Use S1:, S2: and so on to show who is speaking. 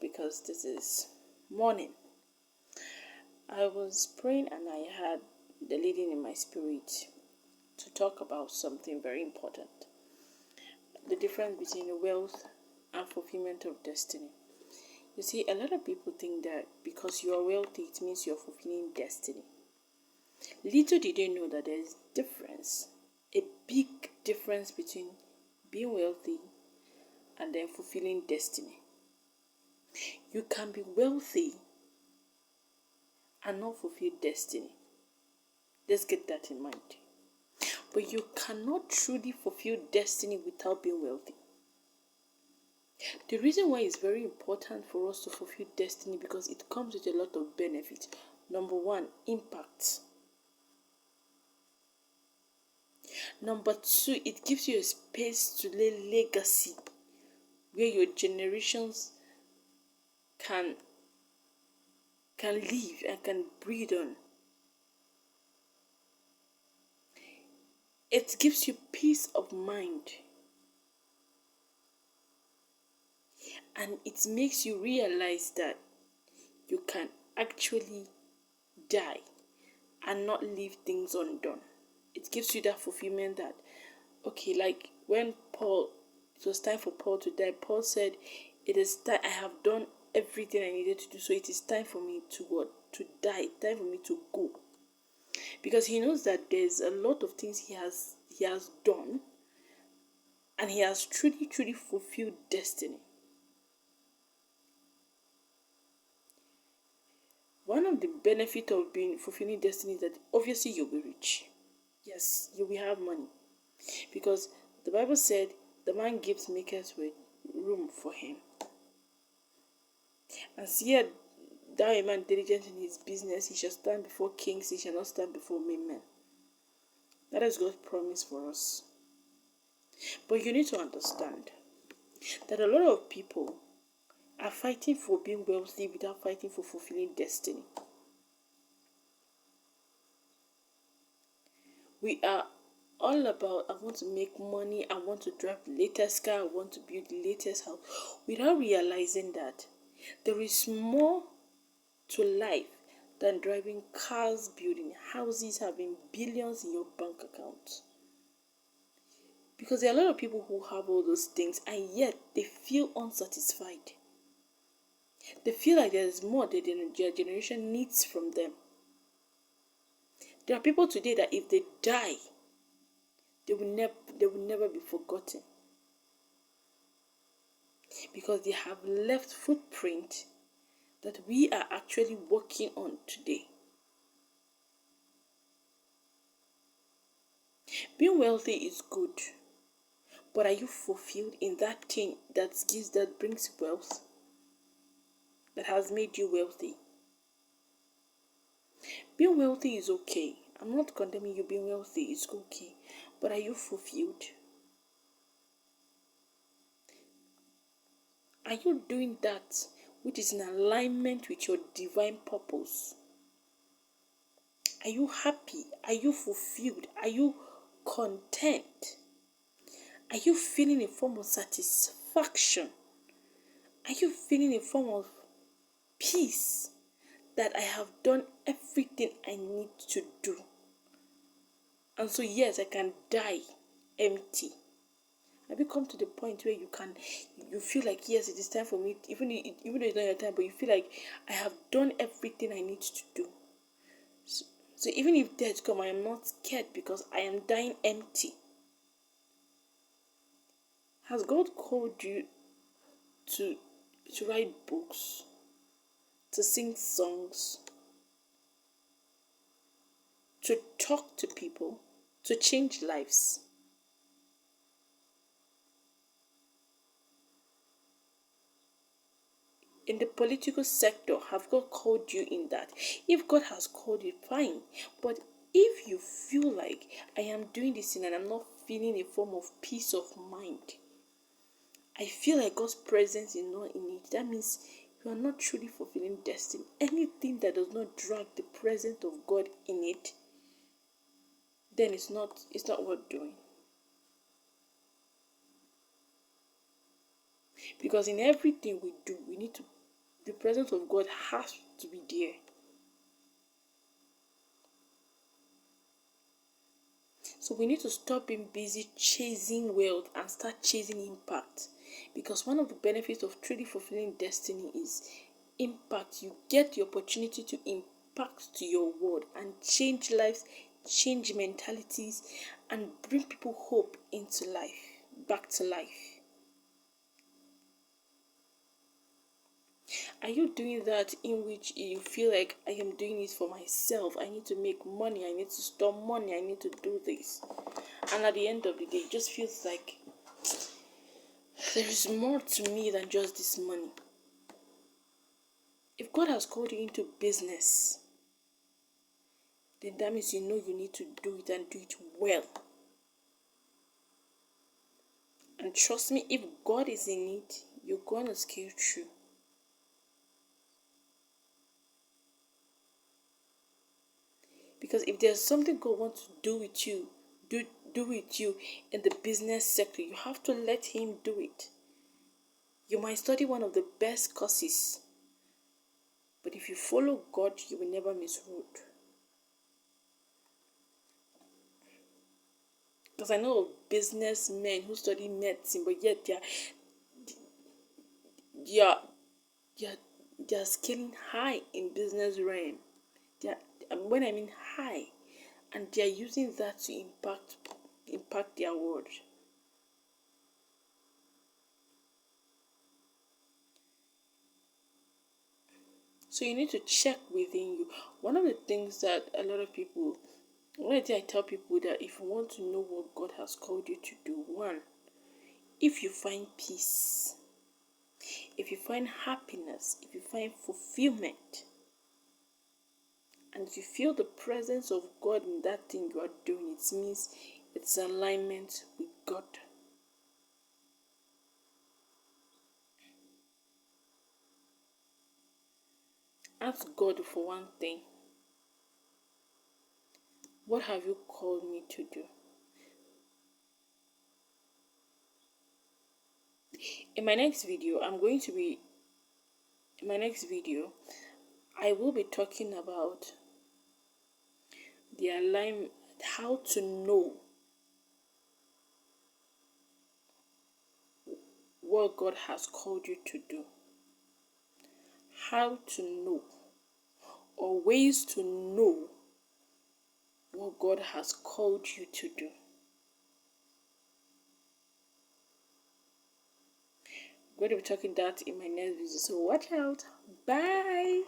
S1: because this is morning. I was praying and I had the leading in my spirit to talk about something very important. The difference between wealth and fulfillment of destiny. You see, a lot of people think that because you are wealthy, it means you're fulfilling destiny. Little did they know that there's difference, a big difference between being wealthy and then fulfilling destiny. You can be wealthy and not fulfill destiny. Let's get that in mind. But you cannot truly fulfill destiny without being wealthy. The reason why it's very important for us to fulfill destiny because it comes with a lot of benefits. Number one, impact. Number two, it gives you a space to lay legacy where your generations can live and can breathe on. It gives you peace of mind. And it makes you realize that you can actually die and not leave things undone. It gives you that fulfillment that, okay, like when it was time for Paul to die, Paul said, it is time, I have done everything I needed to do, so it is time for me to what? To die, time for me to go. Because he knows that there's a lot of things he has done, and he has truly fulfilled destiny. One of the benefits of being fulfilling destiny is that obviously you'll be rich. Yes, you will have money. Because the Bible said the man gives makers with room for him. And see thou a man diligent in his business, he shall stand before kings, he shall not stand before men. That is God's promise for us. But you need to understand that a lot of people are fighting for being wealthy without fighting for fulfilling destiny. We are all about, I want to make money, I want to drive the latest car, I want to build the latest house, without realizing that there is more to life than driving cars, building houses, having billions in your bank account. Because there are a lot of people who have all those things and yet they feel unsatisfied. They feel like there is more that their generation needs from them. There are people today that if they die, they will never be forgotten. Because they have left footprint that we are actually working on today. Being wealthy is good, but are you fulfilled in that thing that brings wealth, that has made you wealthy? Being wealthy is okay. I'm not condemning you being wealthy, it's okay. But are you fulfilled? Are you doing that which is in alignment with your divine purpose? Are you happy? Are you fulfilled? Are you content? Are you feeling a form of satisfaction? Are you feeling a form of peace that I have done everything I need to do? And so yes, I can die empty. Have you come to the point where you feel like, yes, it is time for me, even though it's not your time, but you feel like I have done everything I need to do. So even if death come, I am not scared because I am dying empty. Has God called you to write books, to sing songs, to talk to people, to change lives? In the political sector, have God called you in that? If God has called you, fine. But if you feel like I am doing this thing and I'm not feeling a form of peace of mind, I feel like God's presence is not in it, that means you are not truly fulfilling destiny. Anything that does not drag the presence of God in it, then it's not worth doing. Because in everything we do, we need to the presence of God has to be there. So we need to stop being busy chasing wealth and start chasing impact. Because one of the benefits of truly fulfilling destiny is impact. You get the opportunity to impact to your world and change lives, change mentalities, and bring people hope into life, back to life. Are you doing that in which you feel like I am doing it for myself? I need to make money, I need to store money, I need to do this. And at the end of the day, it just feels like there is more to me than just this money. If God has called you into business, then that means you know you need to do it and do it well. And trust me, if God is in it, you're gonna scale through. Because if there's something God wants to do with you, do with you in the business sector, you have to let Him do it. You might study one of the best courses, but if you follow God, you will never miss road. Because I know of businessmen who study medicine, but yet they are, they are, they are scaling high in business realm. They are, when I mean high, and they are using that to impact their world. So you need to check within you. One of the things that a lot of people, one of the things I tell people that if you want to know what God has called you to do, one, if you find peace, if you find happiness, if you find fulfillment, and if you feel the presence of God in that thing you are doing, it means it's alignment with God. Ask God for one thing. What have you called me to do? In my next video, I will be talking about the alignment, how to know what God has called you to do. How to know, or ways to know what God has called you to do. I'm going to be talking that in my next video, so watch out. Bye.